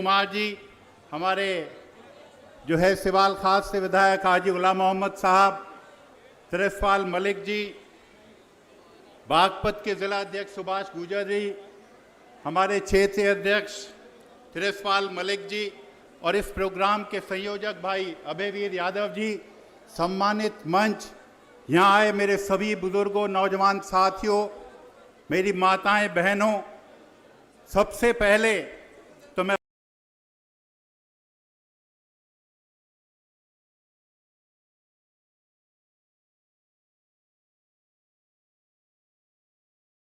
कुमार जी, हमारे जो है सिवाल खास से विधायक हाजी गुलाम मोहम्मद साहब, तिरसपाल मलिक जी, बागपत के जिला अध्यक्ष सुभाष गुर्जर जी, हमारे क्षेत्रीय अध्यक्ष तिरसपाल मलिक जी और इस प्रोग्राम के संयोजक भाई अभयवीर यादव जी, सम्मानित मंच, यहाँ आए मेरे सभी बुजुर्गों, नौजवान साथियों, मेरी माताएं, बहनों, सबसे पहले तो मैं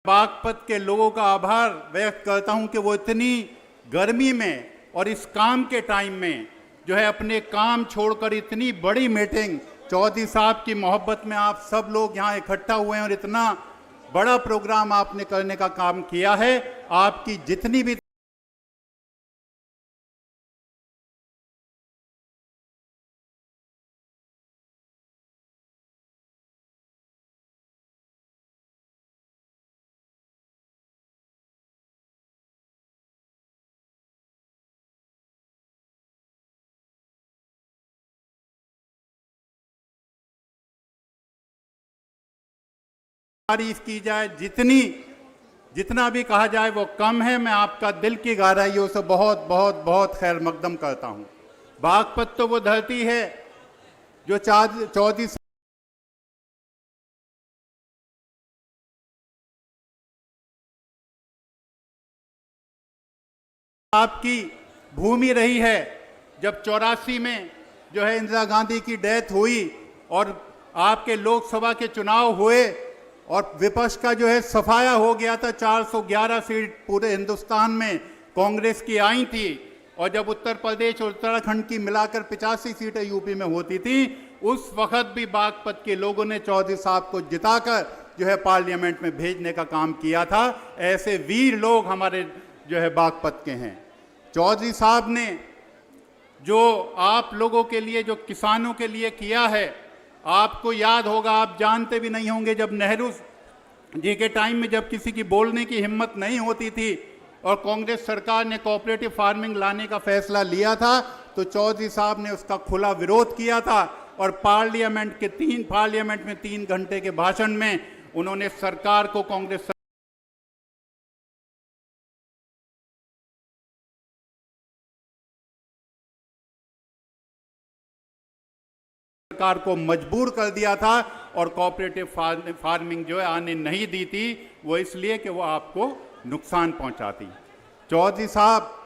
बागपत के लोगों का आभार व्यक्त करता हूं कि वो इतनी गर्मी में और इस काम के टाइम में जो है अपने काम छोड़कर इतनी बड़ी मीटिंग, चौधरी साहब की मोहब्बत में आप सब लोग यहाँ इकट्ठा हुए हैं और इतना बड़ा प्रोग्राम आपने करने का काम किया है। आपकी जितनी भी तारीफ की जाए, जितना भी कहा जाए वो कम है। मैं आपका दिल की गहराइयों से बहुत बहुत बहुत खैर मकदम करता हूं। बागपत तो वो धरती है जो चौधरी आपकी भूमि रही है। जब 84 में जो है इंदिरा गांधी की डेथ हुई और आपके लोकसभा के चुनाव हुए और विपक्ष का जो है सफाया हो गया था, 411 सीट पूरे हिंदुस्तान में कांग्रेस की आई थी और जब उत्तर प्रदेश और उत्तराखंड की मिलाकर 85 सीटें यूपी में होती थी, उस वक्त भी बागपत के लोगों ने चौधरी साहब को जिताकर जो है पार्लियामेंट में भेजने का काम किया था। ऐसे वीर लोग हमारे जो है बागपत के हैं। चौधरी साहब ने जो आप लोगों के लिए, जो किसानों के लिए किया है, आपको याद होगा, आप जानते भी नहीं होंगे, जब नेहरू जी के टाइम में जब किसी की बोलने की हिम्मत नहीं होती थी और कांग्रेस सरकार ने कोऑपरेटिव फार्मिंग लाने का फैसला लिया था, तो चौधरी साहब ने उसका खुला विरोध किया था और पार्लियामेंट में 3 घंटे के भाषण में उन्होंने सरकार को, कांग्रेस सरकार को मजबूर कर दिया था और कोऑपरेटिव फार्मिंग जो है आने नहीं दी थी, वो इसलिए कि वो आपको नुकसान पहुंचाती। चौधरी साहब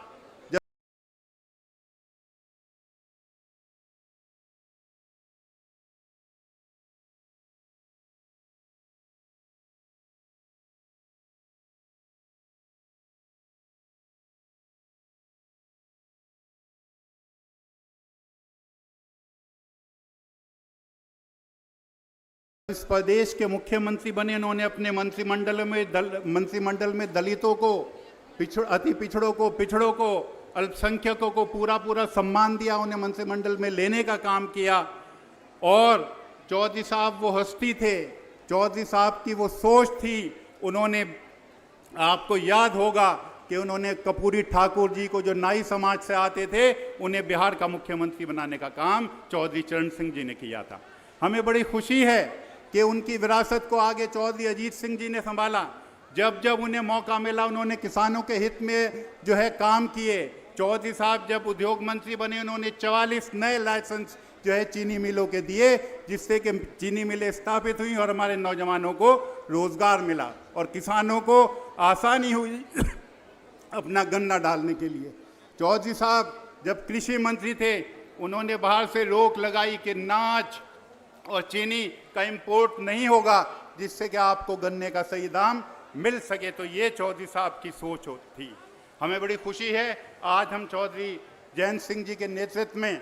इस प्रदेश के मुख्यमंत्री बने, उन्होंने अपने मंत्रिमंडल में दलितों को, अति पिछड़ों को, अल्पसंख्यकों को पूरा सम्मान दिया, उन्हें मंत्रिमंडल में लेने का काम किया। और चौधरी साहब वो हस्ती थे, चौधरी साहब की वो सोच थी। उन्होंने, आपको याद होगा कि उन्होंने कपूरी ठाकुर जी को, जो नाई समाज से आते थे, उन्हें बिहार का मुख्यमंत्री बनाने का काम चौधरी चरण सिंह जी ने किया था। हमें बड़ी खुशी है कि उनकी विरासत को आगे चौधरी अजीत सिंह जी ने संभाला। जब जब उन्हें मौका मिला, उन्होंने किसानों के हित में जो है काम किए। चौधरी साहब जब उद्योग मंत्री बने, उन्होंने 44 नए लाइसेंस जो है चीनी मिलों के दिए, जिससे कि चीनी मिलें स्थापित हुई और हमारे नौजवानों को रोजगार मिला और किसानों को आसानी हुई अपना गन्ना डालने के लिए। चौधरी साहब जब कृषि मंत्री थे, उन्होंने बाहर से रोक लगाई कि अनाज और चीनी का इंपोर्ट नहीं होगा, जिससे कि आपको गन्ने का सही दाम मिल सके। तो ये चौधरी साहब की सोच थी। हमें बड़ी खुशी है, आज हम चौधरी जयंत सिंह जी के नेतृत्व में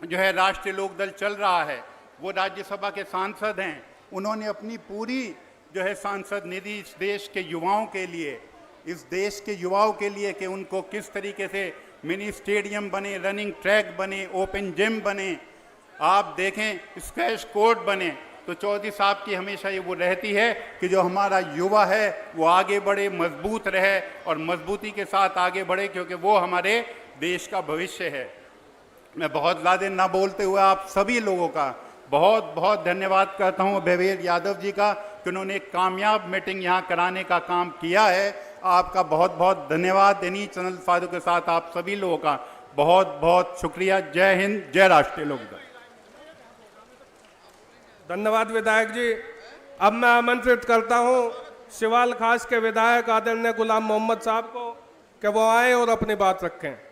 जो है राष्ट्रीय लोकदल चल रहा है। वो राज्यसभा के सांसद हैं। उन्होंने अपनी पूरी जो है सांसद निधि इस देश के युवाओं के लिए, कि उनको किस तरीके से मिनी स्टेडियम बने, रनिंग ट्रैक बने, ओपन जिम बने, आप देखें स्क्वैश कोर्ट बने। तो चौधरी साहब की हमेशा ये वो रहती है कि जो हमारा युवा है वो आगे बढ़े, मजबूत रहे और मजबूती के साथ आगे बढ़े, क्योंकि वो हमारे देश का भविष्य है। मैं बहुत ज़्यादा ना बोलते हुए आप सभी लोगों का बहुत बहुत धन्यवाद करता हूं भैवेर यादव जी का कि उन्होंने एक कामयाब मीटिंग यहां कराने का काम किया है। आपका बहुत बहुत धन्यवाद। इन्हीं चैनल फादों के साथ आप सभी लोगों का बहुत बहुत शुक्रिया। जय हिंद, जय राष्ट्रीय लोकदल। धन्यवाद विधायक जी। अब मैं आमंत्रित करता हूं सिवाल खास के विधायक आदरणीय गुलाम मोहम्मद साहब को कि वो आए और अपनी बात रखें।